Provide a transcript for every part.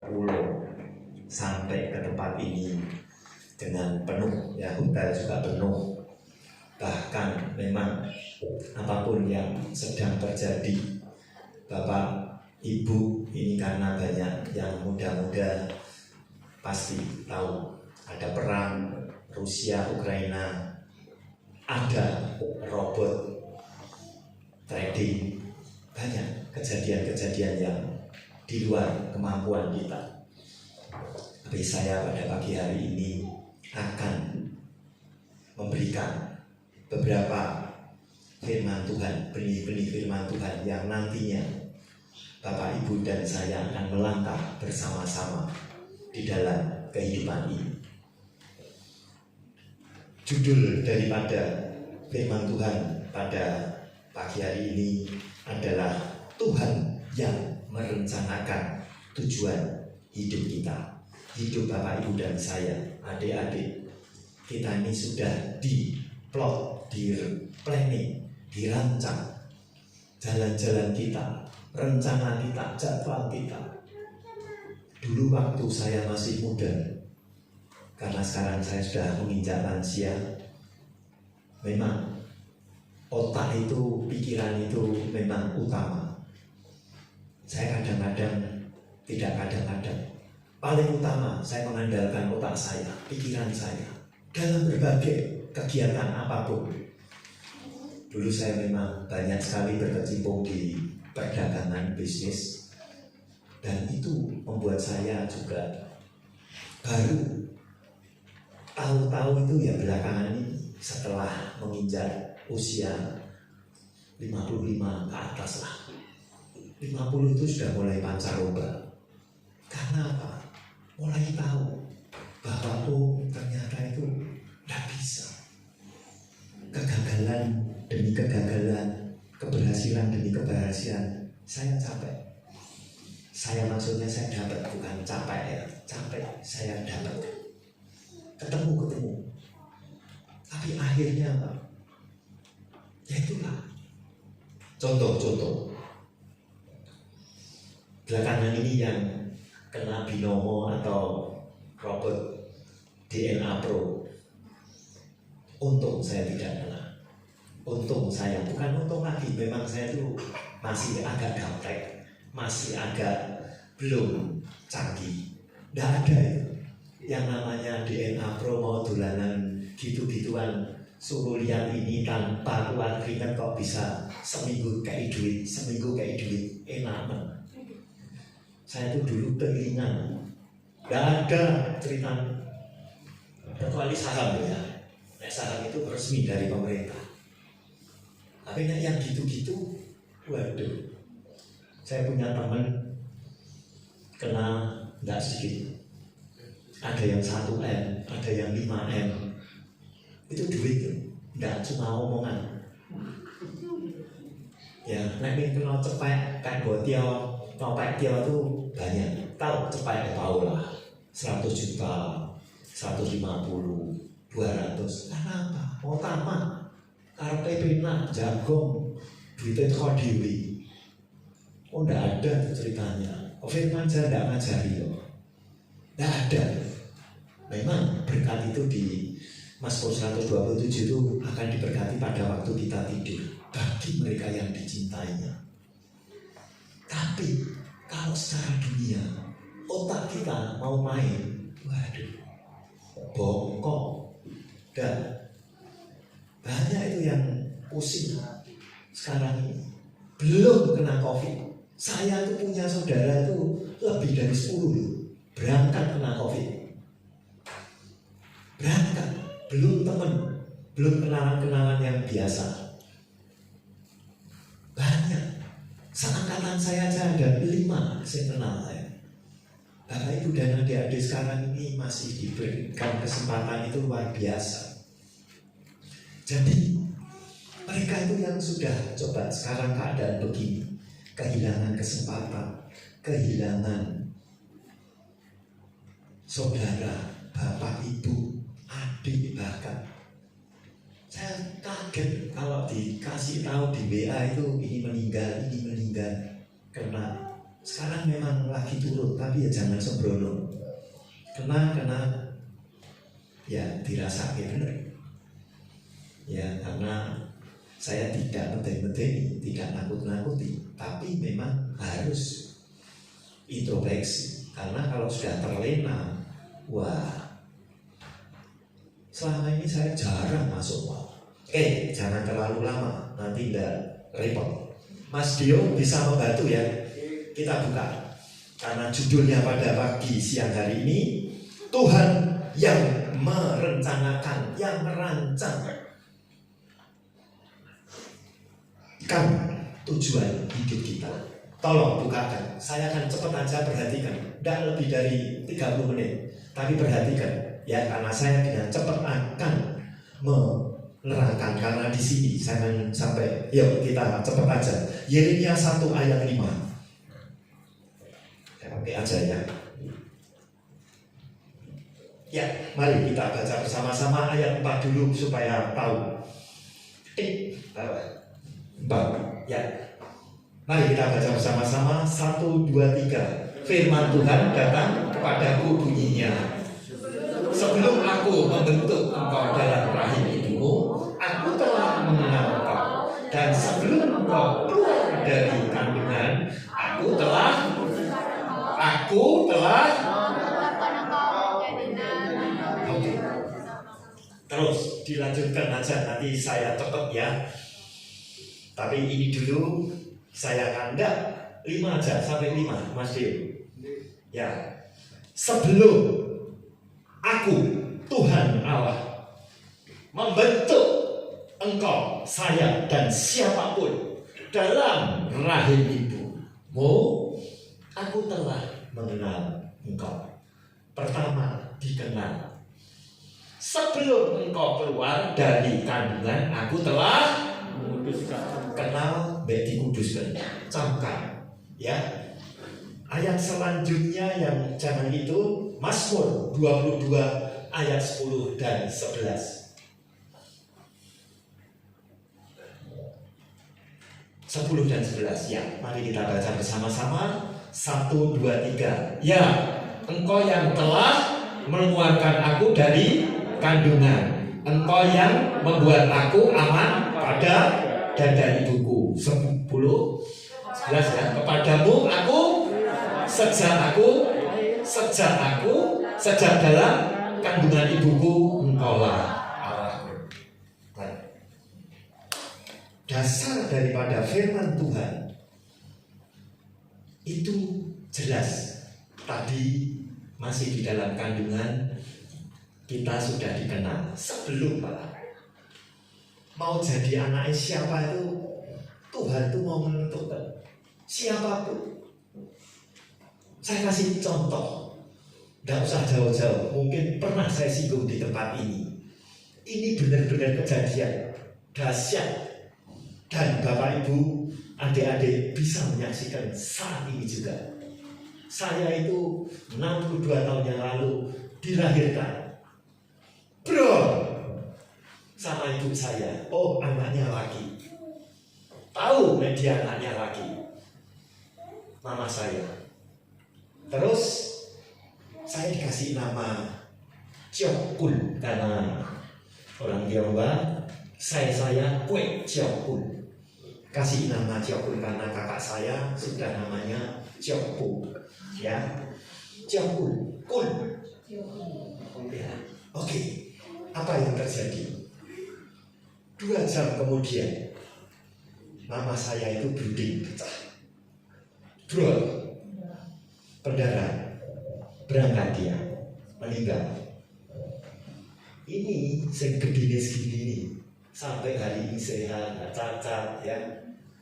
pulau sampai ke tempat ini dengan penuh, ya hotel juga penuh. Bahkan memang apapun yang sedang terjadi, Bapak Ibu ini karena banyak yang muda-muda pasti tahu ada perang Rusia Ukraina, ada robot trading, banyak kejadian-kejadian yang di luar kemampuan kita. Tapi saya pada pagi hari ini akan memberikan beberapa firman Tuhan, benih-benih firman Tuhan yang nantinya Bapak Ibu dan saya akan melangkah bersama-sama di dalam kehidupan ini. Judul daripada firman Tuhan pada pagi hari ini adalah Tuhan yang merencanakan tujuan hidup kita. Hidup Bapak Ibu dan saya, adik-adik, kita ini sudah diplot, di-planning, dirancang jalan-jalan kita, rencana kita, jadwal kita. Dulu waktu saya masih muda, karena sekarang saya sudah menginjak lansia, memang otak itu, pikiran itu memang utama. Saya kadang-kadang, tidak kadang-kadang, paling utama saya mengandalkan otak saya, pikiran saya dalam berbagai kegiatan apapun. Dulu saya memang banyak sekali berkecimpung di perdagangan bisnis, dan itu membuat saya juga baru tahu-tahu itu ya belakangan ini, setelah menginjak usia 55 ke atas lah. 50 itu sudah mulai pancaroba. Karena apa? Mulai tahu bahwa ternyata itu tidak bisa. Kegagalan demi kegagalan, keberhasilan demi keberhasilan, saya capek. Maksudnya saya dapat, bukan capek ya, capek saya dapat. Ketemu. Tapi akhirnya apa? Ya itulah. Contoh. Belakangan ini yang kena binomo atau robot DNA Pro. Untung saya tidak kena. Untung saya, bukan untung lagi, memang saya itu masih agak gaptek, masih agak belum canggih. Tidak ada itu yang namanya DNA Pro mau dolanan gitu-gituan, suruh lihat ini tanpa keluar keringat kok bisa seminggu kayak duit, enak banget. Saya itu dulu keinginan, tidak ada cerita kecuali saham ya. Saham itu resmi dari pemerintah. Tapi yang gitu-gitu, waduh. Saya punya teman kena tidak sedikit. Ada yang 1M, ada yang 5M. Itu duit, tidak cuma omongan. Ya, nek kena cepet kayak botiau, topek tiau itu banyak. Tahu cepet tahu lah. 100 juta, 150, 200. Karena apa? Mau tamat. Karena penak, jagong, duitnya kau dewi. Oh, tidak ada ceritanya. Firman saya tidak ngajari loh. Tidak ada. Memang berkat itu di Mazmur 127 itu akan diberkati pada waktu kita tidur bagi mereka yang dicintainya. Tapi kalau secara dunia otak kita mau main, waduh, bongkok. Dan banyak itu yang pusing sekarang ini. Belum kena COVID. Saya tuh punya saudara itu lebih dari 10 berangkat kena COVID. Berangkat, belum teman, belum kenalan-kenalan yang biasa. Banyak. Seangkatan saya aja ada 5 saya kenal saya. Bapak Ibu dan adik-adik sekarang ini masih diberikan kesempatan itu luar biasa. Jadi mereka itu yang sudah coba sekarang keadaan begini, kehilangan kesempatan, kehilangan saudara, bapak, ibu, adik bahkan. Saya kaget kalau dikasih tahu di WA itu ini meninggal kena sekarang memang lagi turun, tapi ya jangan sembrono. Kena ya dirasake bener. Ya karena saya tidak medeni, tidak nakut-nakuti, tapi memang harus introspeksi. Karena kalau sudah terlena, wah, selama ini saya jarang masuk mal. Jangan terlalu lama, nanti enggak repot. Mas Dio bisa membantu ya. Kita buka. Karena judulnya pada pagi siang hari ini, Tuhan yang merencanakan, yang merancang kan tujuan hidup kita. Tolong bukakan. Saya akan cepat aja, perhatikan. Tidak lebih dari 30 menit. Tapi perhatikan ya, karena saya dengan cepat akan menerangkan. Karena di sini saya akan sampai. Yuk kita cepat aja. Yeremia 1 ayat 5. Saya pakai aja ya. Ya, mari kita baca bersama-sama ayat 4 dulu supaya tahu. 4. Ya. Mari kita baca bersama-sama. 1, 2, 3. Firman Tuhan datang kepadaku bunyinya, sebelum aku membentuk engkau dalam rahim ibumu, aku telah mengenal engkau. Dan sebelum engkau keluar dari kandungan, aku telah Oke. Terus dilanjutkan aja, nanti saya cepat ya. Tapi ini dulu saya akan 5 aja, sampai 5 Mas Dio. Ya. Sebelum aku Tuhan Allah membentuk engkau, saya dan siapapun dalam rahim ibumu, aku telah mengenal engkau. Pertama dikenal. Sebelum engkau keluar dari kandungan, aku telah kenal, dikuduskan. Camkan ya. Ayat selanjutnya yang zaman itu Mazmur 22 ayat 10 dan 11. 10 dan 11 ya. Mari kita baca bersama-sama. 1, 2, 3. Ya, engkau yang telah mengeluarkan aku dari kandungan, engkau yang membuat aku aman pada dada ibuku. 10, 11 ya. Kepadamu aku sejak dalam kandungan ibuku, engkaulah Allahku. Dasar daripada firman Tuhan itu jelas. Tadi masih di dalam kandungan kita sudah dikenal sebelum mau jadi anak siapa itu Tuhan itu mau menentukan siapapun. Saya kasih contoh, tidak usah jauh-jauh. Mungkin pernah saya singgung di tempat ini. Ini benar-benar kejadian dahsyat. Dan Bapak Ibu, adik-adik bisa menyaksikan saat ini juga. Saya itu 62 tahun yang lalu dilahirkan. Bro, sama ibu saya, oh anaknya laki. Tahu media anaknya laki. Mama saya. Terus saya dikasih nama Ciokul karena orang Tionghoa. Saya Kue Ciokul. Kasih nama Ciokul karena kakak saya sudah namanya Ciokul. Ya, Ciokul, Kul. Ya, oke. Apa yang terjadi? 2 jam kemudian, mama saya itu bleeding pecah. Bro, berdarah, berangkat dia, meninggal. Ini segede segini sampai hari ini sehat, cacat ya.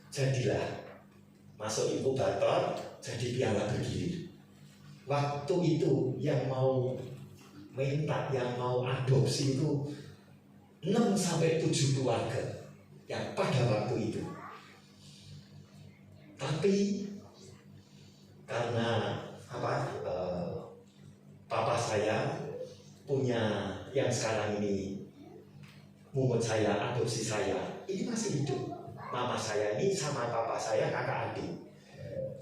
Jadilah masuk inkubator, jadi piala bergilir. Waktu itu yang mau minta, yang mau adopsi itu 6-7 keluarga yang pada waktu itu. Tapi karena papa saya punya yang sekarang ini mungut saya, adopsi saya, ini masih hidup. Mama saya ini sama papa saya kakak adik.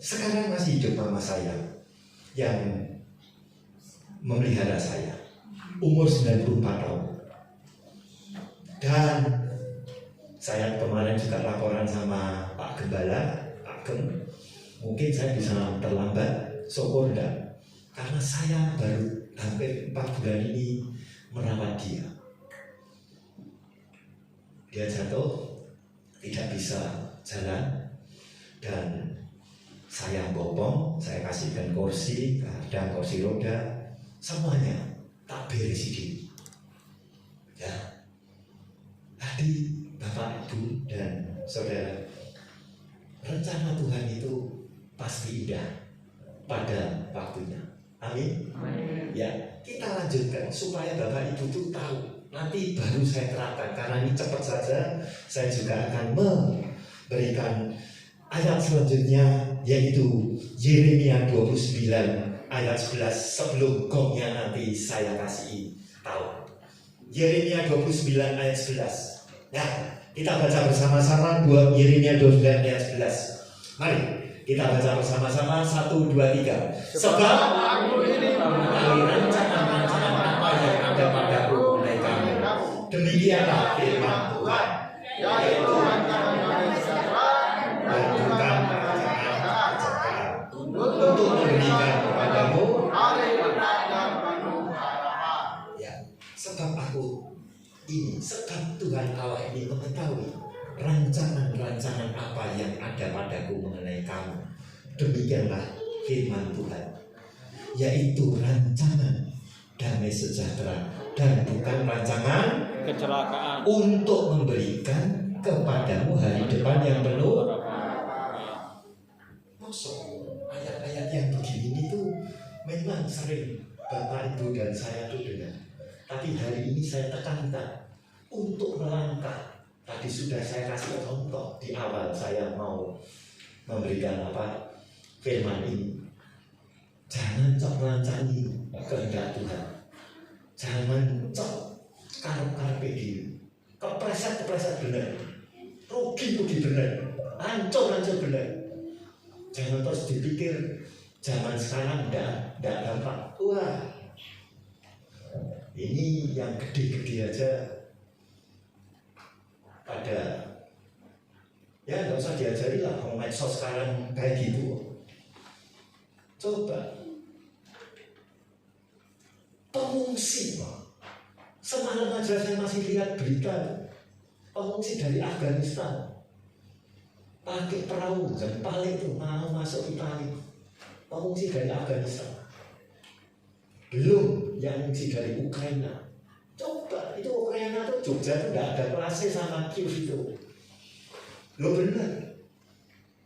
sekarang masih hidup mama saya yang memelihara saya, umur 94 tahun. Dan saya kemarin juga laporan sama Pak Gembala, Pak Gem, mungkin saya bisa terlambat, syukur enggak, karena saya baru hampir 4 bulan ini merawat dia. Dia jatuh, tidak bisa jalan, dan saya bopong, saya kasihkan kursi, kadang kursi roda, semuanya tak berisi. Ya, tadi Bapak, Ibu, dan Saudara, rencana Tuhan itu pasti indah pada waktunya. Amin. Ya, kita lanjutkan supaya Bapak Ibu itu tahu. Nanti baru saya terapkan, karena ini cepat saja. Saya juga akan memberikan ayat selanjutnya, yaitu Yeremia 29 ayat 11, sebelum gongnya nanti saya kasih tahu. Yeremia 29 ayat 11. Nah, kita baca bersama-sama Yeremia 29 ayat 11. Mari kita baca bersama-sama, 1, 2, 3. Sebab aku ini mengetahui rencana-rencana apa yang ada padaku mengenai kamu. Demikianlah firman Tuhan, yaitu rancangan sejahtera dan bukan rancangan kecelakaan, untuk memberikan kepadamu hari depan yang penuh harapan. Ya, sebab Tuhan Allah ini mengetahui rancangan-rancangan apa yang ada padaku mengenai kamu. Demikianlah firman Tuhan, yaitu rancangan damai sejahtera dan bukan rancangan kecelakaan, untuk memberikan kepadamu hari depan yang penuh. Maksud ayat-ayat yang begini itu memang sering Bapak, Ibu, dan saya itu dengar. Tapi hari ini saya tekankan untuk melangkah. Tadi sudah saya kasih contoh di awal saya mau memberikan firman ini. Jangan cok melancani kehendak Tuhan. Jangan cok karep-karepe diri. Kepleset benar. Rugi benar. Hancur benar. Jangan terus dipikir zaman sekarang enggak gampang. Wah, ini yang gede-gede aja pada, ya nggak usah diajari lah, kalau medsos sekarang kayak gitu. Coba pengungsi, semalam aja saya masih lihat berita pengungsi dari Afghanistan pakai perahu dan paling itu mau masuk Italia. Pengungsi dari Afghanistan, belum yang mengungsi dari Ukraina. Coba itu Ukraina tuh Jogja tuh nggak ada kelasnya sama Kiev itu. Lo bener,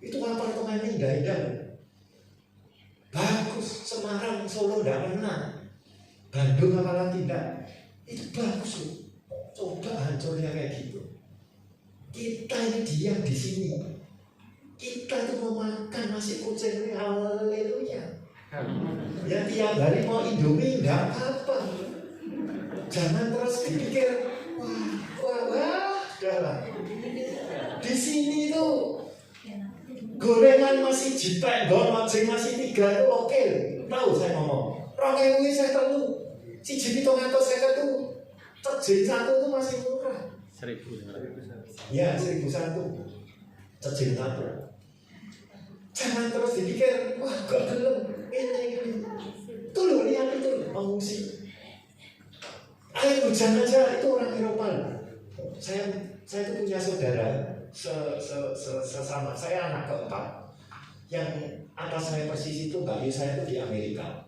itu apartemennya indah-indah, bagus. Semarang, Solo nggak pernah, Bandung apalagi enggak. Itu bagus loh. Coba hancurnya kayak gitu. Kita ini diam di sini. Kita tuh mau makan nasi kucing, haleluya. Ya tiap hari mau Indomie enggak apa-apa. Jangan terus dipikir wah, udahlah. Di sini tuh gorengan masih jipek, ojek masih 3 itu oke. Tahu saya ngomong, 2.000 saya telu. Si jipi 200 saya tuh, cejin 1 tuh masih murah. 1.000. Ya 1.001. Cejin 1. Jangan terus dipikir, wah gak gelem ini. Tuh loh, lihat itu pengungsi. Air hujan aja itu orang Eropa. Saya itu punya saudara sesama, saya anak keempat. Yang atas saya persis itu bayi saya itu di Amerika.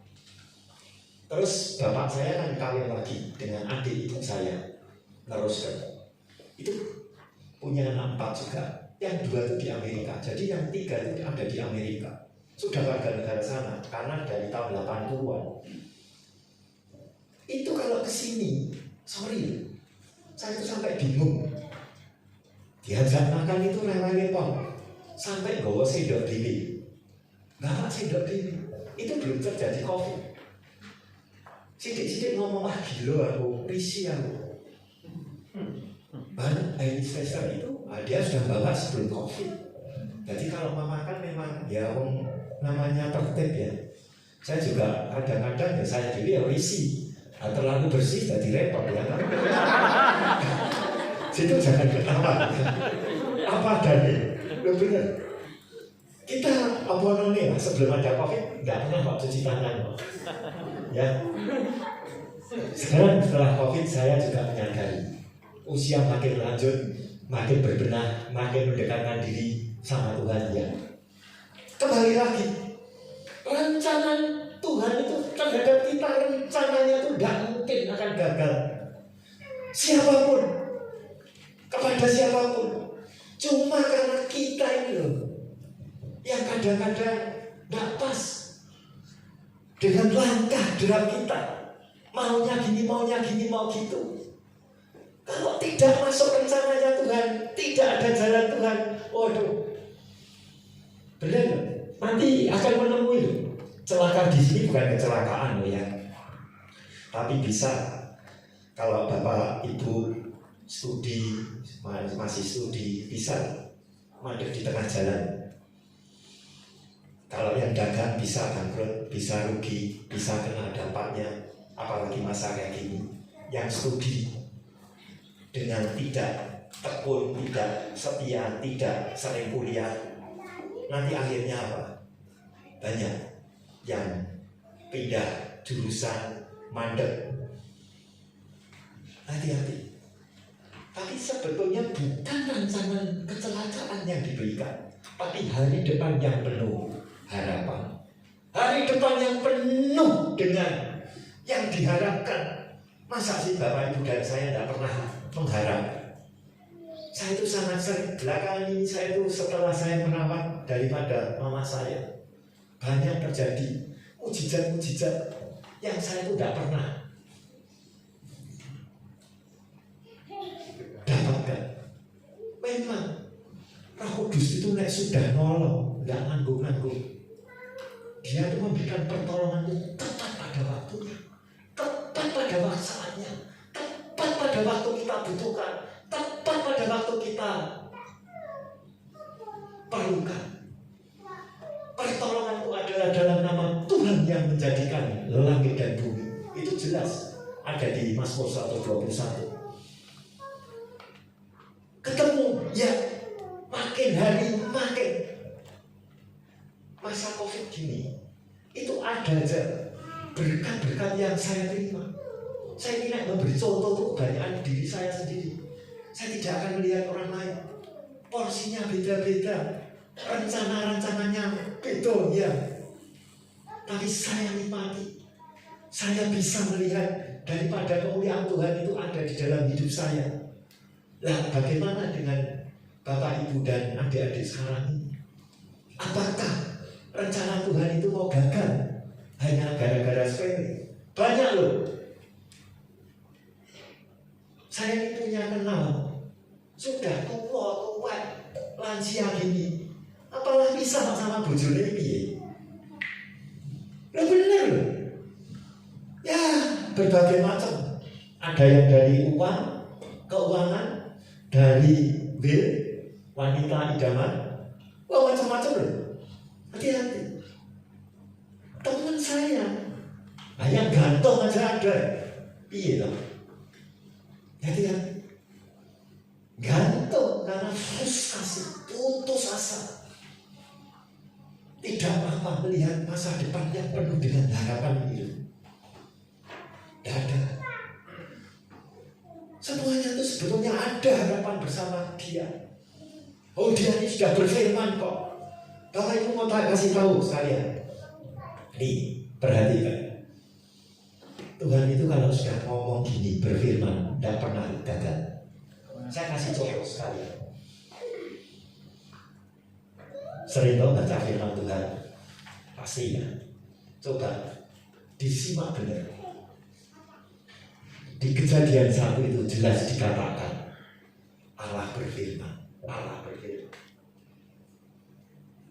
Terus bapak saya kan kawin lagi dengan adik ibu saya, teruskan. Itu punya anak 4 juga. Yang 2 itu di Amerika. Jadi yang 3 itu ada di Amerika. Sudah warga negara sana karena dari tahun 80-an. Itu kalau kesini, sorry, saya itu sampai bingung. Diajak makan itu rewel pom, sampai bawa sendok diri. Bawa sendok diri. Itu belum terjadi COVID. Sidik-sidik ngomong, gila aku, risih aku. Baru investor itu, dia sudah bawa sebelum COVID. Jadi kalau mau makan memang ya namanya tertib ya. Saya juga kadang-kadang ya saya dulu ya risih. Terlalu bersih jadi repot ya. Situ jangan ketawa. Apa adanya? Lo bener. Kita apa namanya sebelum ada COVID nggak pernah kok cuci tangan kok. Ya. Sekarang setelah COVID saya juga menyadari usia makin lanjut, makin berbenah, makin mendekatkan diri sama Tuhan ya. Kembali lagi, rencana Tuhan itu terhadap kita, rencananya itu tidak mungkin akan gagal. Siapapun, kepada siapapun, cuma karena kita ini loh, yang kadang-kadang tidak pas dengan langkah derap kita. Maunya gini, mau gitu. Kalau tidak masuk rencananya Tuhan, tidak ada jalan Tuhan, waduh, benar, nanti akan menemui celaka di sini bukan kecelakaan loh ya, tapi bisa kalau Bapak Ibu studi masih studi bisa mandek di tengah jalan. Kalau yang dagang bisa bangkrut, bisa rugi, bisa kena dampaknya. Apalagi masa kayak gini, yang studi dengan tidak tekun, tidak setia, tidak sering kuliah, nanti akhirnya apa? Banyak yang pindah jurusan, mandek. Hati-hati. Tapi sebetulnya bukan rancangan kecelakaan yang diberikan, tapi hari depan yang penuh harapan, hari depan yang penuh dengan yang diharapkan. Masa sih Bapak Ibu dan saya tidak pernah mengharap? Saya itu sangat sering belakangan ini, saya itu setelah saya merawat daripada mama saya, banyak terjadi mujizat-mujizat yang saya itu tidak pernah dapatkan. Memang Roh Kudus itu sudah nolong, tidak nanggung-nanggung. Dia itu memberikan pertolongan itu tepat pada waktunya, tepat pada masalahnya, tepat pada waktu kita butuhkan, tepat pada waktu kita perlukan. Pertolongan itu adalah dalam nama Tuhan yang menjadikan langit dan bumi. Itu jelas ada di Mazmur 121. Ketemu ya, makin hari makin. Masa COVID gini, itu ada aja berkat-berkat yang saya terima. Saya ini memberi contoh untuk kebanyakan diri saya sendiri. Saya tidak akan melihat orang lain. Porsinya beda-beda, rencana-rencananya beda ya. Tapi saya nikmati. Saya bisa melihat daripada kemuliaan Tuhan itu ada di dalam hidup saya. Nah, bagaimana dengan Bapak Ibu dan adik-adik sekarang ini? Apakah rencana Tuhan itu mau gagal hanya gara-gara sepele? Banyak loh. Saya ini punya kenal, sudah tua, lansia gini, apalah bisa sama bojone piye? Loh bener loh. Ya berbagai macam. Ada yang dari uang, keuangan, dari will, wanita idaman, wah macam-macam loh. Hati-hati. Teman saya yang gantung aja ada. Iya loh. Hati-hati. Gantung karena frustasi, putus asa. Tidak apa-apa melihat masa depan yang penuh dengan harapan ini. Tidak ada. Semuanya itu sebetulnya ada harapan bersama dia. Oh, dia ini sudah berfirman kok. Bapak Ibu mau kasih tahu sekalian. Nih, perhatikan. Tuhan itu kalau sudah ngomong gini, berfirman, tidak pernah gagal. Saya kasih contoh sekalian. Sering tau baca firman Tuhan? Pasti ya. Coba disimak benar. Di Kejadian 1 itu jelas dikatakan Allah berfirman, Allah berfirman.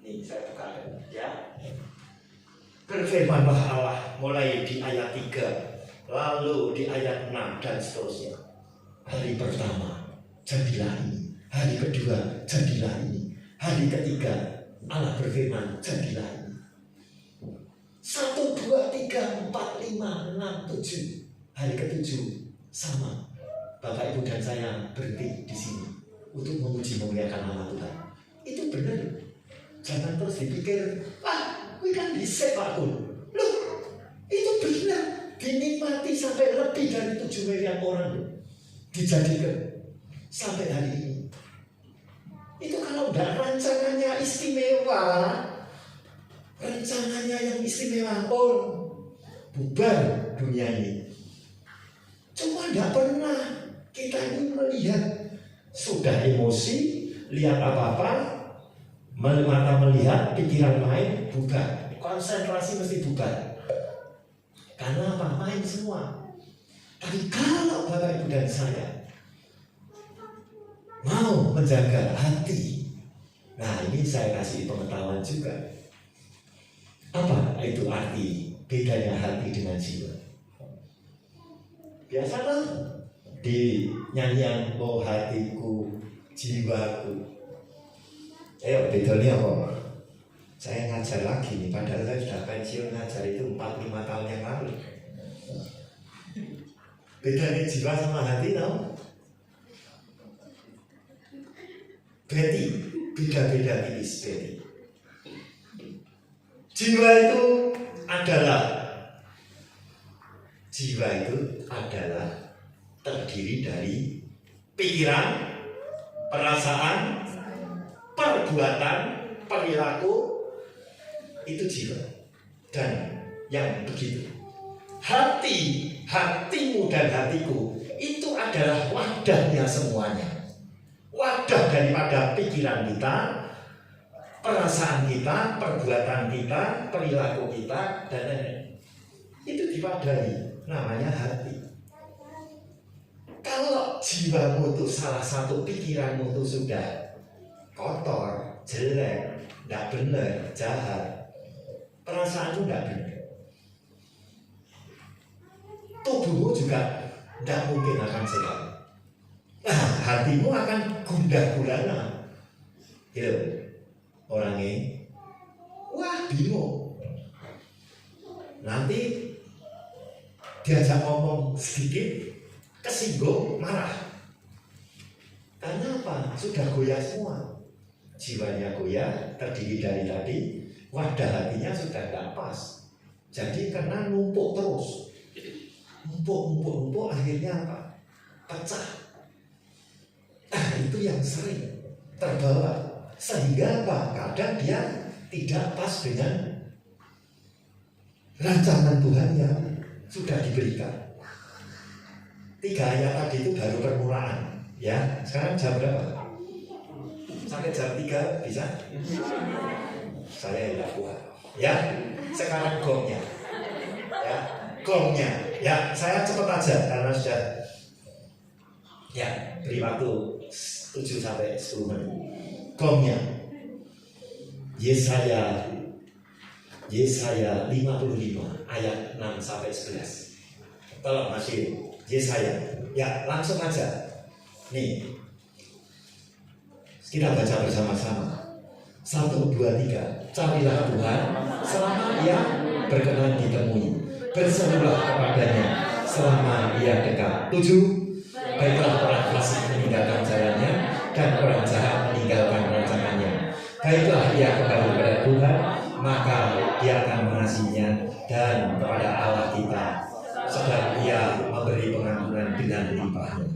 Ini saya bukakan ya. Berfirmanlah Allah mulai di ayat 3, lalu di ayat 6 dan seterusnya. Hari pertama jadilah ini, hari kedua jadilah ini, hari ketiga Allah berfirman jadilah ini. 1, 2, 3, 4, 5, 6, 7. Hari ke-7 sama. Bapak Ibu dan saya berhenti di sini untuk memuji memuliakan nama Tuhan. Itu benar. Jangan terus dipikir, ini kan disek Pak Kun. Loh, itu benar. Dinikmati sampai lebih dari 7 miliar orang loh. Dijadikan sampai hari ini. Itu kalau enggak rancangannya istimewa, rencananya yang istimewa, bubar dunia ini. Cuma enggak pernah kita ini melihat, sudah emosi, lihat apa-apa, mata melihat, pikiran main, bubar. Konsentrasi mesti bubar. Karena apa? Main semua. Tapi kalau Bapak Ibu dan saya mau menjaga hati, nah ini saya kasih pengetahuan juga. Apa itu arti bedanya hati dengan jiwa? Biasalah di nyanyian "Oh hatiku, jiwaku". Ayo bedanya apa? Saya ngajar lagi nih, padahal saya sudah pensiun ngajar itu 4-5 tahun yang lalu. Bedanya jiwa sama hati tau? Betty, beda-beda tipis Betty. Jiwa itu adalah terdiri dari pikiran, perasaan, perbuatan, perilaku. Itu jiwa. Dan yang begitu, hatimu dan hatiku itu adalah wadahnya semuanya. Wadah daripada pikiran kita, perasaan kita, perbuatan kita, perilaku kita, dan lain-lain. Itu diwadahi, namanya hati. Kalau jiwamu itu salah satu pikiranmu itu sudah kotor, jelek, tidak benar, jahat, perasaanmu tidak benar, tubuhmu juga tidak mungkin akan sehat. Nah, hatimu akan gundah gulana. Gitu. Orangnya, bingung. Nanti diajak ngomong sedikit, kesinggung, marah. Karena apa? Sudah goyah semua. Jiwanya goyah, terdiri dari tadi, wadah hatinya sudah tidak pas. Jadi karena numpuk terus, numpuk, akhirnya apa? Pecah. Nah, itu yang sering terbawa. Sehingga apa? Kadang dia tidak pas dengan rancangan Tuhan yang sudah diberikan. 3 ayat tadi itu baru permulaan. Ya, sekarang jam berapa? Sampai jam 3 bisa? Saya tidak kuat. Ya, sekarang gongnya. Ya, gongnya. Ya, saya cepat aja karena sudah. Ya, beri waktu 7 sampai 10 menit. Gongnya. Yesaya 55 ayat 6 sampai 11. Tolong masih Yesaya. Ya, langsung aja. Nih. Kita baca bersama-sama. 1, 2, 3. Carilah Tuhan selama Ia berkenan ditemui. Berserulah kepadanya selama Ia dekat. 7. Baiklah orang fasik meninggalkan jalannya dan orang jahat meninggalkan rancangannya. Baiklah ia kembali kepada Tuhan, maka Dia akan mengasihinya, dan kepada Allah kita, sebab Ia memberi pengampunan dengan limpahnya.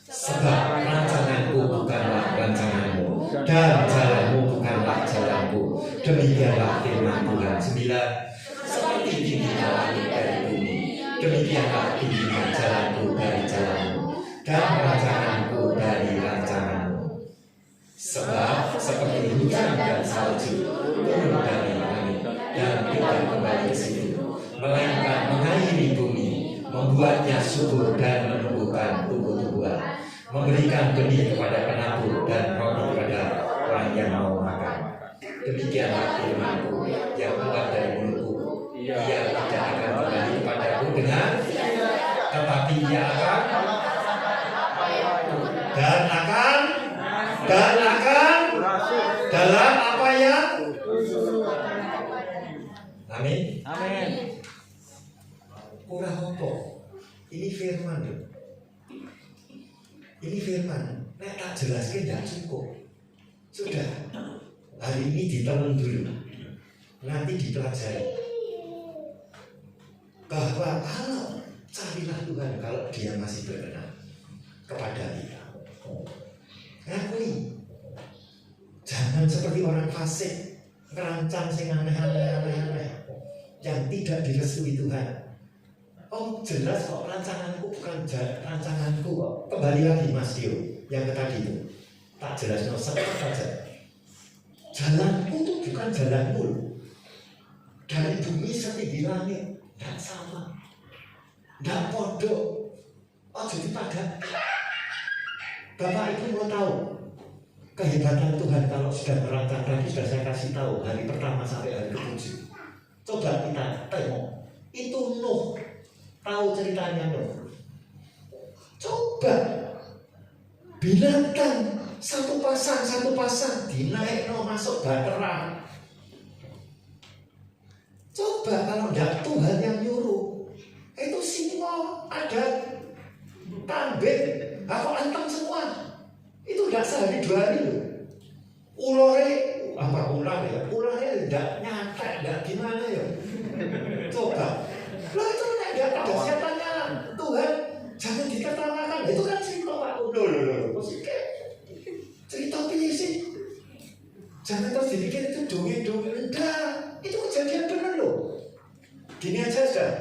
Sebab rancanganku bukanlah rancanganmu, dan jalanmu bukanlah jalanku. Demikianlah firman Tuhan. 9. Seperti tingginya langit dari bumi, demikianlah tingginya jalanku dari jalanmu, dan rancanganku dari rancanganmu. Sebab seperti hujan dan salju turun dari langit dan tidak kembali ke situ, melainkan mengairi bumi, membuatnya subur dan menumbuhkan tumbuh-tumbuhan, memberikan benih kepada penabur dan roti kepada orang yang mau makan. Demikianlah firman-Ku yang keluar dari mulutku. Ia tidak akan kembali kepadaku dengan, tetapi ia akan dalam apa ya? Amin. kurang apa? Ini firman loh. Ini firman. Nek tak jelaskan tidak cukup. Sudah. Hari ini ditelan dulu. Nanti dipelajari. Bahwa kalau carilah Tuhan kalau dia masih berkenan kepada kita. Ngakui. Jangan seperti orang fasik, merancang sing aneh-aneh yang tidak direstui Tuhan. Oh jelas kok rancanganku bukan rancanganku kok. Kembali lagi Mas Dio yang tadi itu. Tak jelas seperti saja. Jalanku itu bukan jalanmu. Dari bumi setinggi langit, tidak sama. Tidak bodoh. Oh jadi pada Bapak Ibu mau tahu kehebatan Tuhan kalau sudah merancang. Tadi sudah saya kasih tahu hari pertama sampai hari ke-7. Coba kita tengok. Itu Nuh. Tahu ceritanya Nuh. Coba binatang satu pasang dinaik masuk bahtera. Coba kalau tidak Tuhan yang nyuruh, itu singo ada kambing, aku antem semua. Itu tidak sehari 2 hari loh. Ularnya tidak nyata, tidak gimana ya. Coba, lah itu tidak ada setannya Tuhan, jangan diketawakan. Itu kan cerita Pak Udo, cerita pilih sih. Jangan terus dibikin itu dongeng-dongeng. Enggak, itu kejadian benar loh. Gini aja sudah.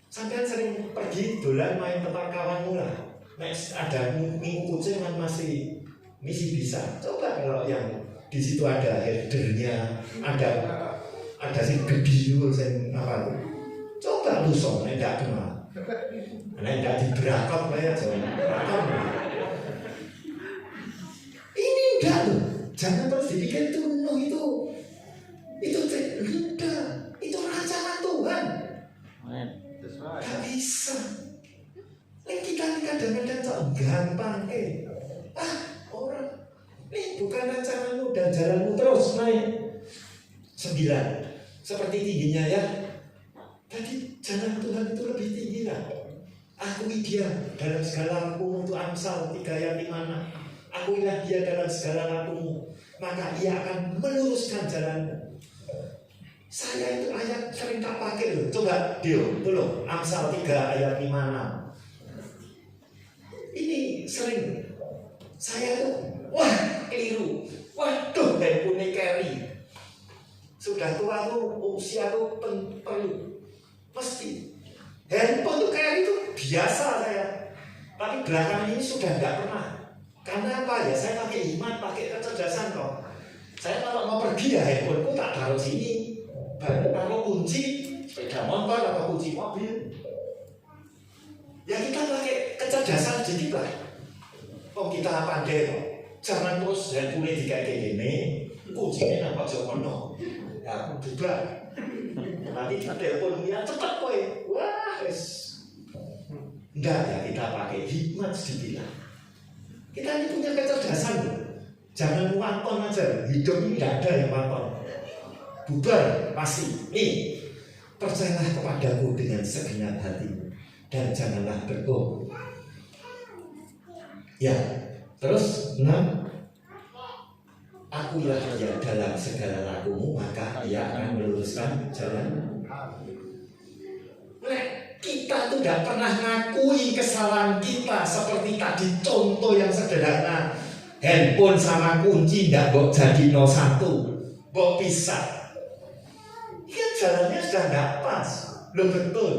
Sampai sering pergi dolan main tempat kawanmu lah. Next ada minggu kucing kan masih bisa. Coba kalau yang di situ ada herdernya, ada si gebiu, apa tuh. Coba lu soalnya tidak kenal. Karena tidak diberakot lah ya, jangan. Ini enggak loh. Jangan terus dibikin itu Nuh itu enggak. Itu rancangan Tuhan. Gak bisa. Kita kadang-kadang gampang orang ini bukan rancanganmu dan jalanmu terus naik 9 seperti tingginya ya. Tadi jalan Tuhan itu lebih tinggi lah. Akui dia dalam segala lakumu, itu Amsal 3 ayat 5. Akuilah dia dalam segala lakumu, maka ia akan meluruskan jalanmu. Saya itu ayat sering tak pakai loh. Coba Dio, tolong Amsal 3 ayat 5. Ini sering saya tuh, wah keliru, waduh handphone carry. Sudah tua tuh, usia tuh perlu, mesti handphone tuh carry tuh biasa saya. Tapi belakangan ini sudah nggak pernah. Karena apa ya? Saya pakai iman, pakai kecerdasan kok. Saya kalau mau pergi ya handphoneku tak taruh sini. Baru taruh kunci sepeda motor atau kunci mobil. Ya kita pakai kecerdasan sedikit lah. Oh kita pandai kok. Jangan terus handphone dikayak gini, kuncinya nampak jokono. Ya bubar. Nanti telepon dia cepat kowe. Wah, wes. Enggak ya kita pakai hikmat sedikit lah. Kita ini punya kecerdasan loh. Jangan wanton aja. Hidup ini tidak ada yang wanton. Bubar pasti. Nih, percayalah kepadaku dengan segenap hatimu dan janganlah berbohong. Ya, terus 6. Akuilah dia dalam segala lakumu, maka ia akan meluruskan jalan. Kita tuh tidak pernah ngakui kesalahan kita. Seperti tadi contoh yang sederhana, handphone sama kunci tidak mau jadi 01, mau pisah. Ya jalannya sudah tidak pas. Lo betul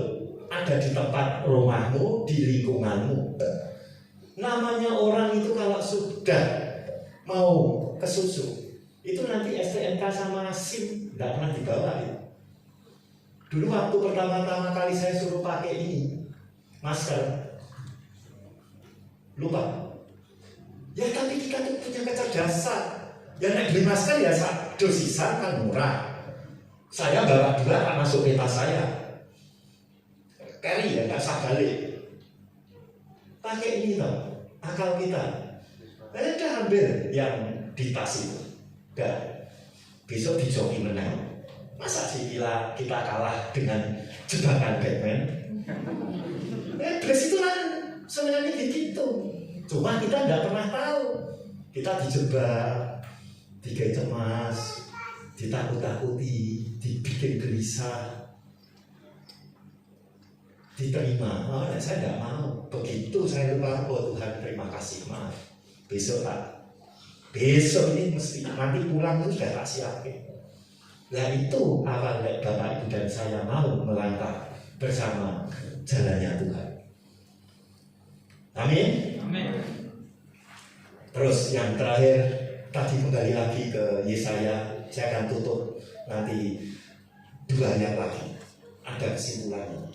ada di tempat rumahmu, di lingkunganmu. Namanya orang itu kalau sudah mau kesusu, itu nanti STNK sama SIM tidak pernah dibawa ya. Dulu waktu pertama-tama kali saya suruh pakai ini masker, lupa. Ya tapi kita tuh punya kecerdasan. Ya naik beli masker ya dosisan kan murah. Saya bawa 2 tak masuk ke tas saya. Carry ya nggak usah balik. Pakai ini toh, akal kita. Ada ambil yang di tas itu. Udah. Besok dijoki menang. Masa sih kita kalah dengan jebakan Batman? Sebenarnya begitu. Cuma kita tidak pernah tahu. Kita dijebak, digawe cemas, ditakut-takuti, dibikin gelisah, diterima. Oh, saya tidak mau. Begitu saya lupa, oh Tuhan terima kasih, maaf. Besok tak. Besok ini mesti nanti pulang itu sudah tak siapin. Nah itu apa Bapak Ibu dan saya mau melangkah bersama jalannya Tuhan. Amin. Amin. Terus yang terakhir tadi kembali lagi ke Yesaya. Saya akan tutup nanti 2 ayat lagi. Ada kesimpulannya.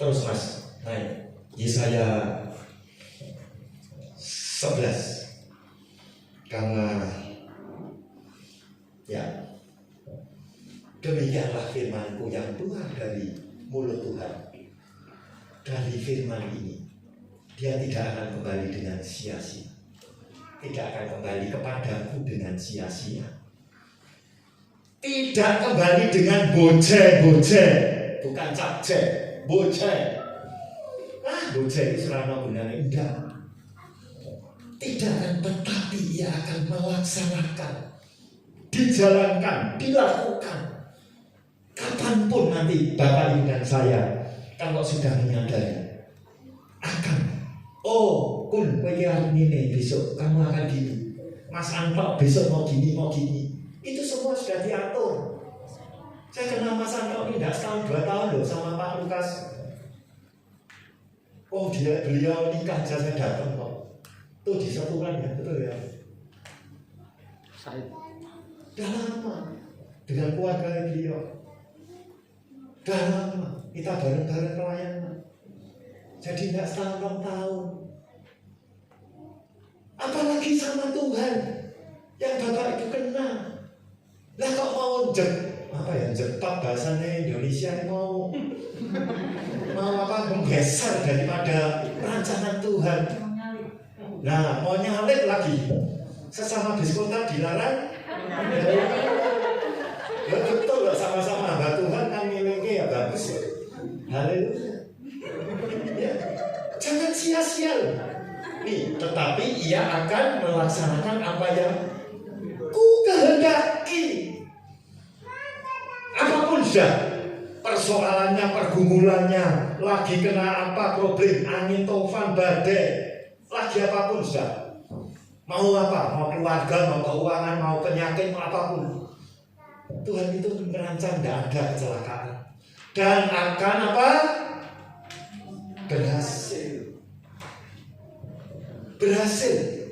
Terus Mas, naik Yesaya 11. Karena ya demikianlah firman-Ku yang keluar dari mulut Tuhan. Dari firman ini dia tidak akan kembali dengan sia-sia. Tidak akan kembali kepadaku dengan sia-sia. Tidak kembali dengan boce-boce. Bukan capce, boce. Boce itu serana gunanya indah. Tidak akan, tetapi ia akan melaksanakan, dijalankan, dilakukan. Kapanpun nanti Bapak Ibu dan saya, kalau sudah menyadari, akan, oh, kun, ini besok kamu akan gini. Mas Anto besok mau gini, mau gini. Itu semua sudah diatur. Saya kenal Mas Anto ini tidak setahun 2 tahun loh sama Pak Lukas. Oh beliau nikah aja saya datang kok. Tuh di satuan ya, betul ya. Saya Sudah lama dengan keluarga beliau. Sudah lama kita bareng-bareng pelayanan. Jadi tidak setahun 2 tahun. Apalagi sama Tuhan yang Bapak Ibu kenal. Lah kok mau jepap bahasanya Indonesia mau apa menggeser daripada rancangan Tuhan. Nah, mau nyalip lagi. Sesama biskota dilarang. Ya betul lah, sama-sama hamba Tuhan kan miliki ya bagus ya. Haleluya. Ya, jangan sia-sia. Nih, tetapi ia akan melaksanakan apa yang Ku kehendaki. Apapun sudah persoalannya, pergumulannya, lagi kena apa problem, angin tofan, badai, lagi apapun sudah. Mau apa? Mau keluarga, mau keuangan, mau penyakit, mau apapun. Tuhan itu merancang tidak ada kecelakaan dan akan apa? Berhasil. Berhasil.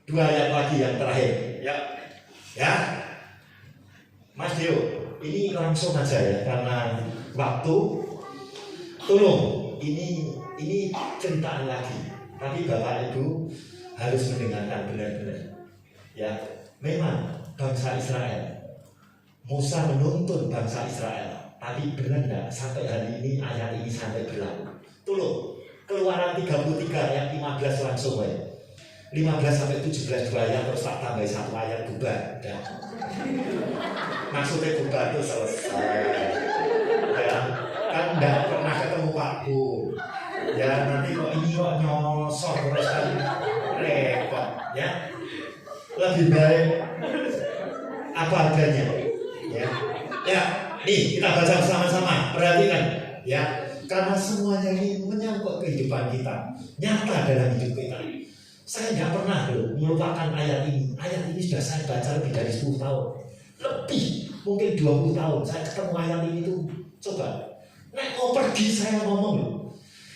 2 ayat lagi yang terakhir. Ya. Mas Dio, ini langsung aja ya karena waktu. Tolong, ini ceritaan lagi. Tapi Bapak Ibu harus mendengarkan benar-benar. Ya, memang bangsa Israel, Musa menuntun bangsa Israel. Tapi benar enggak sampai hari ini ayat ini sampai berlaku? Tolong, Keluaran 33 ayat 15 langsung ya. 15 sampai 17 2 ayat terus tak tambah 1 ayat bubar. Ya. Maksudnya bubar itu selesai. Ya, kan enggak pernah ketemu Pak Bu. Ya nanti kok ini kok nyosor terus kan repot ya. Lebih baik apa adanya. Ya, nih kita baca bersama-sama. Perhatikan ya. Karena semuanya ini menyangkut kehidupan kita, nyata dalam hidup kita. Saya nggak pernah loh melupakan ayat ini. Ayat ini sudah saya baca lebih dari 10 tahun. Lebih, mungkin 20 tahun. Saya ketemu ayat ini tuh, coba. Nek mau pergi saya ngomong loh.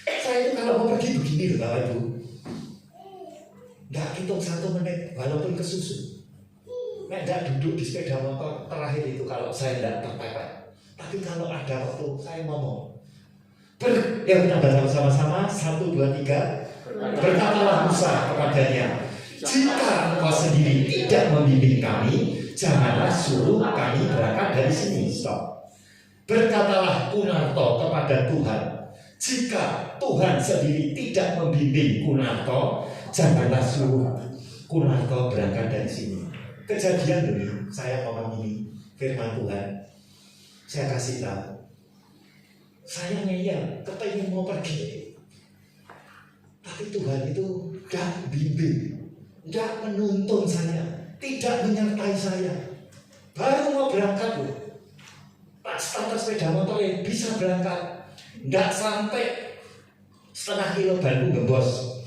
Saya itu kalau mau pergi begini loh Bapak Ibu. Nggak hitung 1 menit, walaupun kesusu. Nek nggak duduk di sepeda motor terakhir itu kalau saya nggak terpepet. Tapi kalau ada waktu saya ngomong. Ya kita baca bersama-sama 1, 2, 3. Berkatalah Musa kepadanya, jika engkau sendiri tidak membimbing kami, janganlah suruh kami berangkat dari sini. Stop. Berkatalah Kunarto kepada Tuhan, jika Tuhan sendiri tidak membimbing Kunarto, janganlah suruh Kunarto berangkat dari sini. Kejadian ini, saya ngomong ini, firman Tuhan, saya kasih tahu. Saya ngeyel, kepengen mau pergi. Tapi Tuhan itu gak bimbing, gak menuntun saya, tidak menyertai saya. Baru mau berangkat loh, pas starter sepeda motor bisa berangkat, gak sampai setengah kilo baru gembos.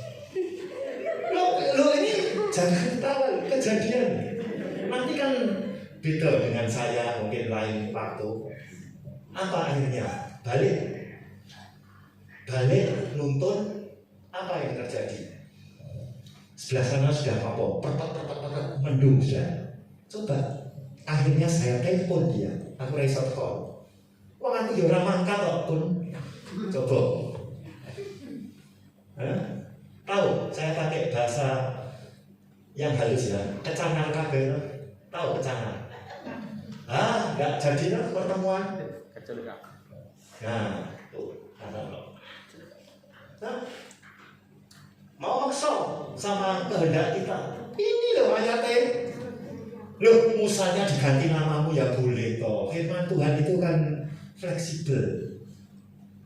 Lo ini jangan ketawa kejadian. Nanti kan beda dengan saya, mungkin lain waktu. Apa akhirnya? Balik nuntun. Apa yang terjadi? Sebelah sana sudah apa? Mendung sudah. Coba. Akhirnya saya telepon dia. Aku resort call. Wah, aku ya orang mangkat kok pun. Coba. Tahu? Saya pakai bahasa yang halus ya. Kecangan kabeh. Tahu kecangan? Enggak jadi lah pertemuan. Nah, tuh, mau maksa sama kehendak kita. Ini loh ayatnya. Loh, Musanya diganti namamu ya boleh toh. Firman Tuhan itu kan fleksibel.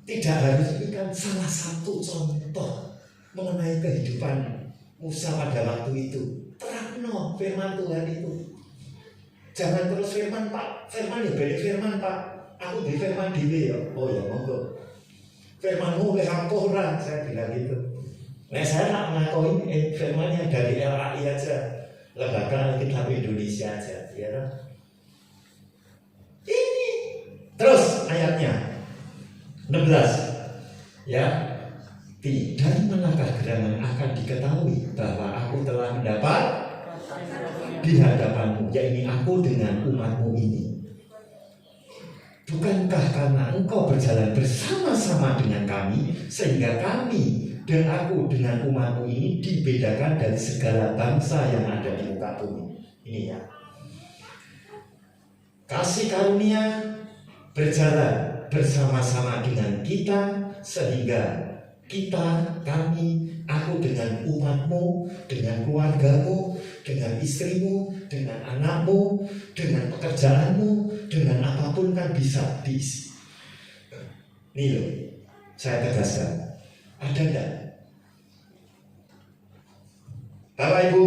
Tidak harus, ini kan salah satu contoh mengenai kehidupan Musa pada waktu itu. Terangno firman Tuhan itu. Jangan terus firman Pak. Firman ya beda firman Pak. Aku di firman dewe ya. Oh ya monggo. Firmanmu oleh ampura, saya bilang gitu. Nah saya tak mengakui firman yang dari LAI aja, Lembaga Alkitab Indonesia aja, ya. Ini terus ayatnya 16, ya. Dari manakah gerangan akan diketahui bahwa aku telah mendapat di hadapanmu, yakni aku dengan umatmu ini. Bukankah karena engkau berjalan bersama-sama dengan kami, sehingga kami dan aku dengan umatmu ini dibedakan dari segala bangsa yang ada di muka bumi. Ini ya. Kasih karunia berjalan bersama-sama dengan kita, sehingga kami, aku dengan umatmu, dengan keluargamu, dengan istrimu, dengan anakmu, dengan pekerjaanmu, dengan apapun kan bisa diisi. Nih loh, saya tegaskan. Ada enggak? Bapak Ibu,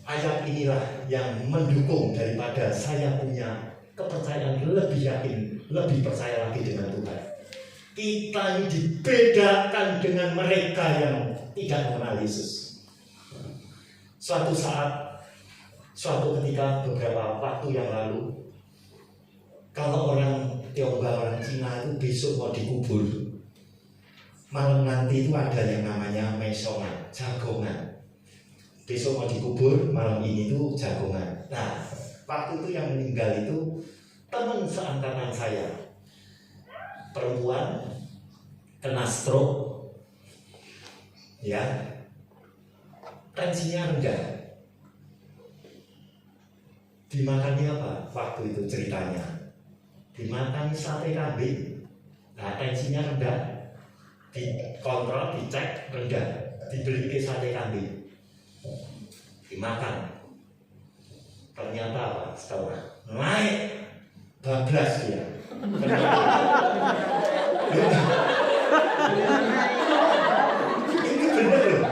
ayat inilah yang mendukung daripada saya punya kepercayaan lebih yakin, lebih percaya lagi dengan Tuhan. Kita ini dibedakan dengan mereka yang tidak mengenal Yesus. Suatu saat, suatu ketika beberapa waktu yang lalu, kalau orang Tionghoa, orang Cina itu besok mau dikubur, malam nanti itu ada yang namanya mesongan, jagongan. Besok mau dikubur, malam ini itu jagongan. Nah, waktu itu yang meninggal itu teman seangkatan saya, perempuan, kena stroke, ya, tensinya rendah. Dimakani apa? Waktu itu ceritanya, dimakani sate kambing. Nah, tensinya rendah, dikontrol, dicek rendah, dibeli ke sate kambing, dimakan. Ternyata apa? Setelah naik bablas dia. Ini bener loh.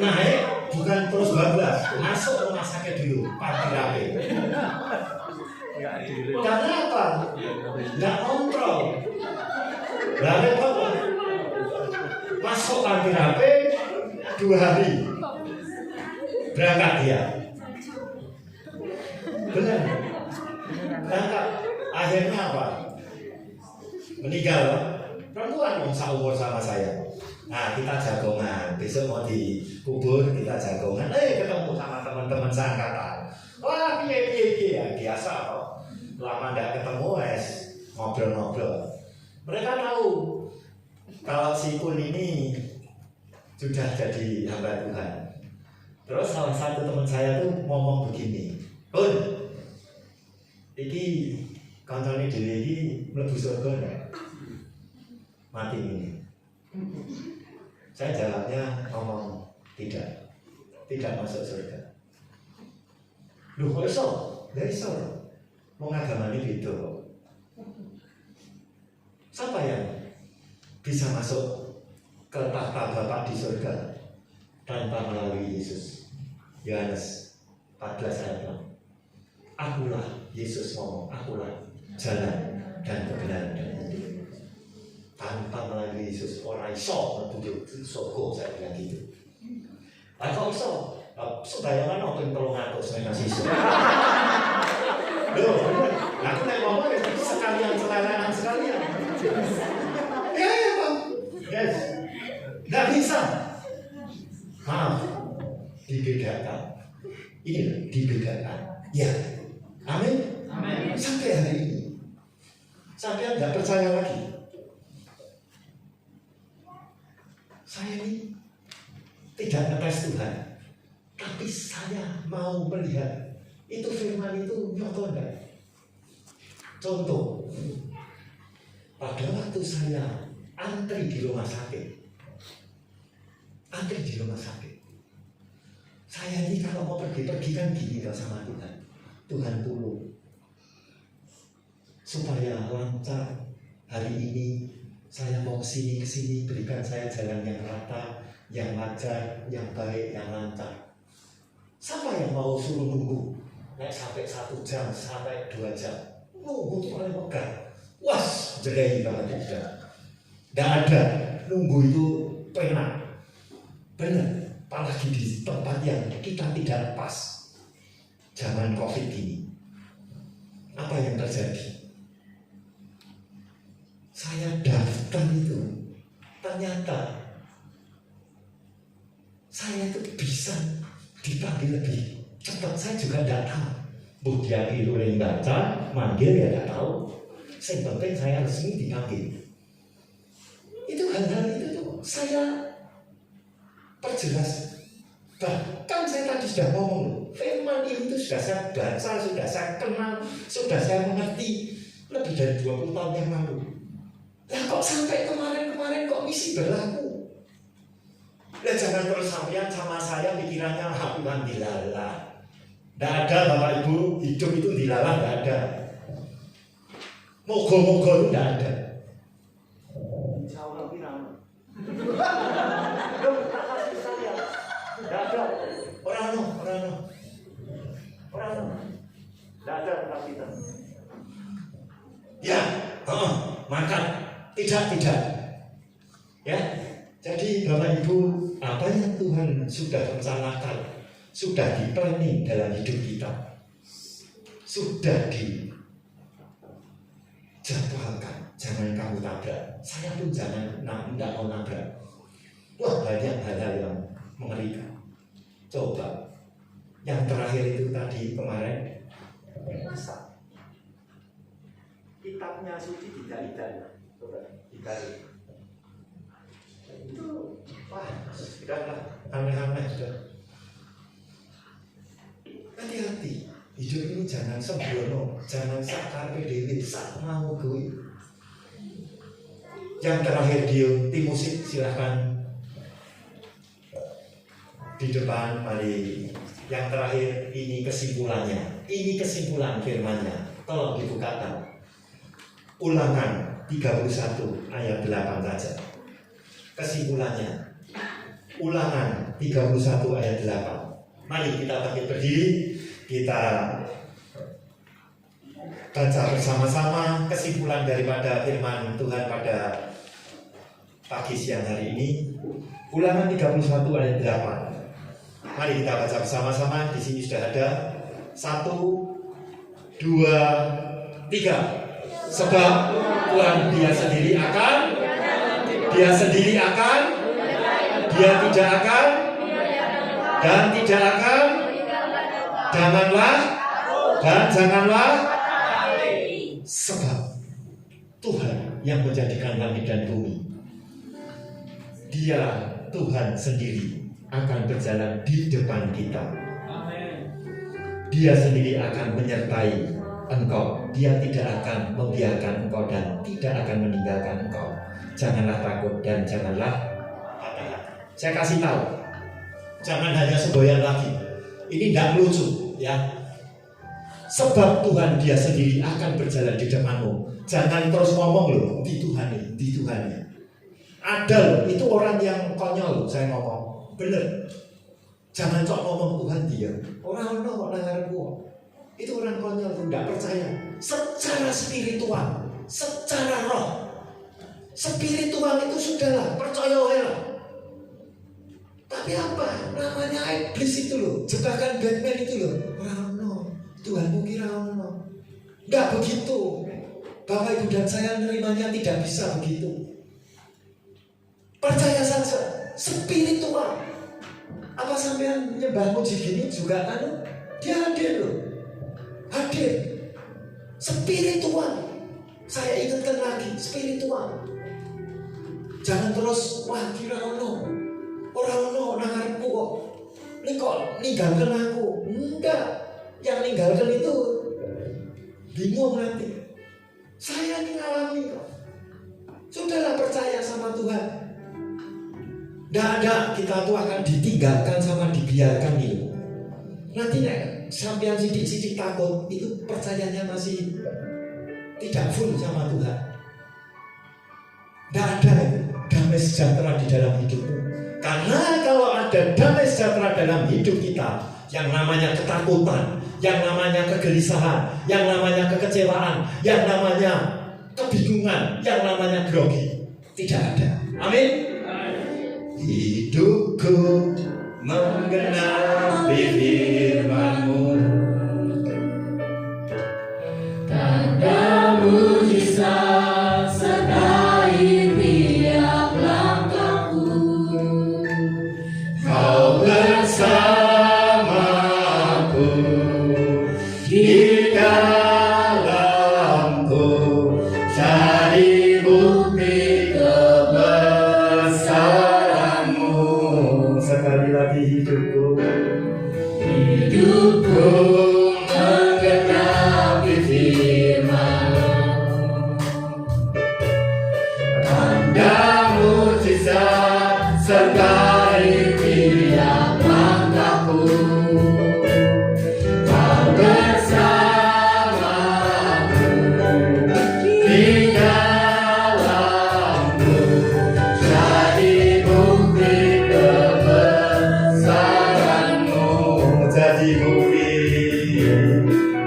Naik bukan terus bablas, masuk rumah sakit dulu, parkir. Karena apa? Nggak kontrol. Lalu apa? Masuk parkir HP 2 hari, berangkat dia. Benar. Berangkat. Akhirnya apa? Meninggal. Perempuan yang seumur sama saya. Nah, kita jagongan. Besok mau dikubur, kita jagongan. Ketemu sama teman-teman seangkatan. Wah, piye ya, biasa kok. Lama nggak ketemu, ngobrol-ngobrol. Mereka tahu kalau si Kun ini sudah jadi hamba Tuhan. Terus salah satu teman saya tuh ngomong begini, Kun, iki kancane dhewe iki mlebu surga ndak? Mati ini. Saya jawabnya ngomong tidak masuk surga. Loh kok iso? Nggak iso. Wong agamane beda. Siapa yang bisa masuk ke tahta Bapa di surga tanpa melalui Yesus? Yohanes 14 ayat 6. Akulah, Yesus ngomong, akulah jalan dan kebenaran dan hidup. Tanpa melalui Yesus orang iso menuju surga, saya bilang gitu. Kok iso? Sebayangan nonton 300 masih iso. Loh, aku nek ngomong ya sekalian celelenan sekalian. Ya, Bang. Yes. Nggak bisa. Maaf, dibedakan. Ini dibedakan. Ya, amin. Amin. Sampai hari ini, sampai nggak percaya lagi. Saya ini tidak ngetes Tuhan, tapi saya mau melihat itu firman itu nyata enggak. Contoh, pada waktu saya antri di rumah sakit, saya ini kalau mau pergi kan gini sama Tuhan. Tuhan tolong supaya lancar hari ini. Saya mau kesini, berikan saya jalan yang rata, yang lancar, yang baik, yang lancar. Siapa yang mau suruh nunggu naik sampai 1 jam, sampai 2 jam? Nunggu itu paling megah. Was, jelek banget tidak. Tidak ada. Nunggu itu penak. Benar. Apalagi di tempat yang kita tidak pas. Zaman COVID ini. Apa yang terjadi? Saya daftar itu, ternyata saya itu bisa dipanggil lebih cepat. Saya juga tidak tahu. Bukti yang baca, manggil ya tidak tahu. Yang penting saya resmi dipanggil. Itu hal-hal itu tuh saya perjelas. Bahkan saya tadi sudah ngomong, firman ini itu sudah saya baca, sudah saya kenal, sudah saya mengerti lebih dari 20 tahun yang lalu. Lah kok sampai kemarin kok misi berlaku? Lah jangan terus sampean sama saya pikirannya Tuhan dilalah. Tidak ada Bapak Ibu, hidup itu dilalah, tidak ada. Moga-moga itu tidak ada. Insya Allah bilang. Tidak ada. Orang no. Tidak ada tentang kita. Ya, makan. Tidak. Ya, jadi Bapak Ibu, apa yang Tuhan sudah rencanakan, sudah di-planning dalam hidup kita, sudah dijadwalkan. Jangan kamu tabrak. Saya pun tidak mau nabrak. Wah, banyak hal-hal yang mengerikan. Coba, yang terakhir itu tadi kemarin, masa kitabnya suci tidak. Coba ditarik. Itu wah, sudah aneh-aneh sudah. Hati-hati. Hidup ini jangan sembrono, jangan sakar PDW, sak mau gue. Yang terakhir Timotius, silahkan di depan, mari. Yang terakhir ini kesimpulannya. Ini kesimpulan firman-Nya. Tolong dibukakan. Ulangan 31 ayat 8 saja. Kesimpulannya. Ulangan 31 ayat 8. Mari kita bangkit berdiri, kita baca bersama-sama kesimpulan daripada firman Tuhan pada pagi siang hari ini. Ulangan 31 ayat 8. Mari kita baca bersama-sama. Di sini sudah ada 1, 2, 3. Sebab Tuhan dia sendiri akan, dia tidak akan, dan tidak akan, janganlah, sebab Tuhan yang menjadikan langit dan bumi, dia Tuhan sendiri akan berjalan di depan kita. Dia sendiri akan menyertai engkau. Dia tidak akan membiarkan engkau dan tidak akan meninggalkan engkau. Janganlah takut dan janganlah patah hati. Saya kasih tahu, jangan hanya semboyan lagi. Ini tidak lucu, ya. Sebab Tuhan dia sendiri akan berjalan di depanmu. Jangan terus ngomong loh, di Tuhan. Ada loh, itu orang yang konyol saya ngomong. Bener. Jangan cok ngomong Tuhan dia. Orang kok nangarku. Itu orang konyol tuh, tidak percaya. Secara spiritual, secara roh. Spiritual itu sudahlah, percaya lah. Tapi apa? Namanya iblis itu loh, jebakan Batman itu loh. Tuhanmu kira ono. Enggak begitu. Bapak Ibu dan saya menerimanya tidak bisa begitu. Percaya saja, spiritual. Apa sampean nyembah muji gini juga kan? Dia hadir loh. Hadir. Spiritual. Saya ingatkan lagi, spiritual. Jangan terus wah kira ono. Orang ono nangarku kok. Ini kok ninggalkan aku. Enggak. Yang ninggalkan itu bingung nanti. Saya ini ngalami kok. Sudahlah percaya sama Tuhan. Tidak ada kita tuh akan ditinggalkan sama dibiarkan itu. Nanti sampean sidik-sidik takut itu percayanya masih tidak full sama Tuhan. Tidak ada damai sejahtera di dalam hidupmu. Karena kalau ada damai sejahtera dalam hidup kita, yang namanya ketakutan, yang namanya kegelisahan, yang namanya kekecewaan, yang namanya kebingungan, yang namanya grogi, tidak ada. Amin. Hidupku menggenapi firman-Mu, tanda mujizat sertai tiap langkahku. Kau bersamaku di dalamku, jadi bukti kebesaran-Mu. Sekali lagi hidupku menggenapi firman-Mu, tanda mujizat sertai tiap langkahku. Kau bersamaku di dalamku, jadi bukti kebesaran-Mu. jadi bukti,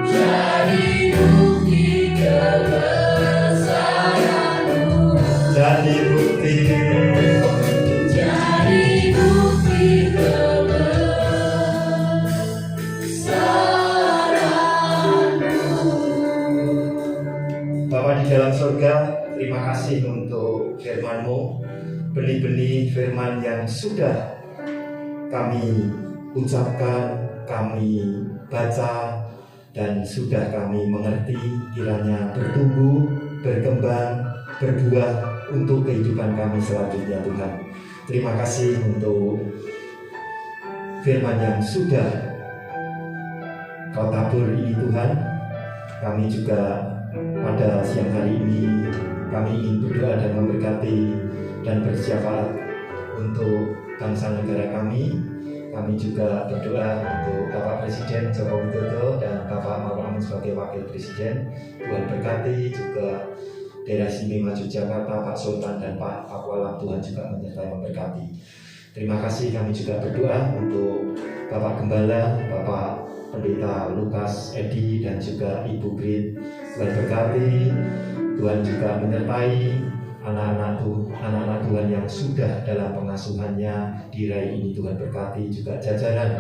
Jadi bukti kebesaran-Mu. jadi bukti. Jadi bukti kebesaran-Mu. Bapa di dalam surga, terima kasih untuk firman-Mu, benih-benih firman yang sudah kami ucapkan, kami baca, dan sudah kami mengerti, kiranya bertumbuh, berkembang, berbuah untuk kehidupan kami selanjutnya Tuhan. Terima kasih untuk firman yang sudah Kau tabur ini Tuhan. Kami juga pada siang hari ini kami ingin berdoa dan memberkati dan bersyafaat untuk bangsa negara kami. Kami juga berdoa untuk Bapak Presiden Joko Widodo dan Bapak Maruf Amin sebagai Wakil Presiden. Tuhan berkati juga daerah istimewa Yogyakarta, Pak Sultan dan Pak Pakualam. Tuhan juga menyertai memberkati. Terima kasih. Kami juga berdoa untuk Bapak Gembala, Bapak Pendeta Lukas Edi dan juga Ibu Brit. Tuhan berkati. Tuhan juga menyertai anak-anak Tuhan yang sudah dalam pengasuhannya di Rai ini. Tuhan berkati juga jajaran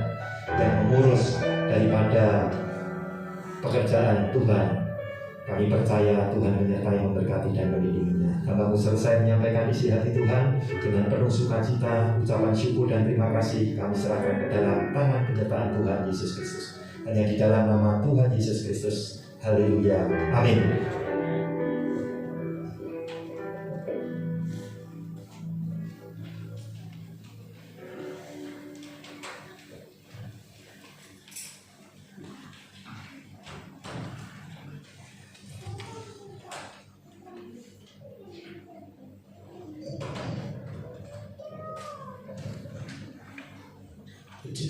yang mengurus daripada pekerjaan Tuhan. Kami percaya Tuhan menyertai, memberkati dan melindunginya. Hamba-Mu selesai menyampaikan isi hati Tuhan dengan penuh sukacita, ucapan syukur dan terima kasih kami serahkan ke dalam tangan penyertaan Tuhan Yesus Kristus. Hanya di dalam nama Tuhan Yesus Kristus. Haleluya. Amin.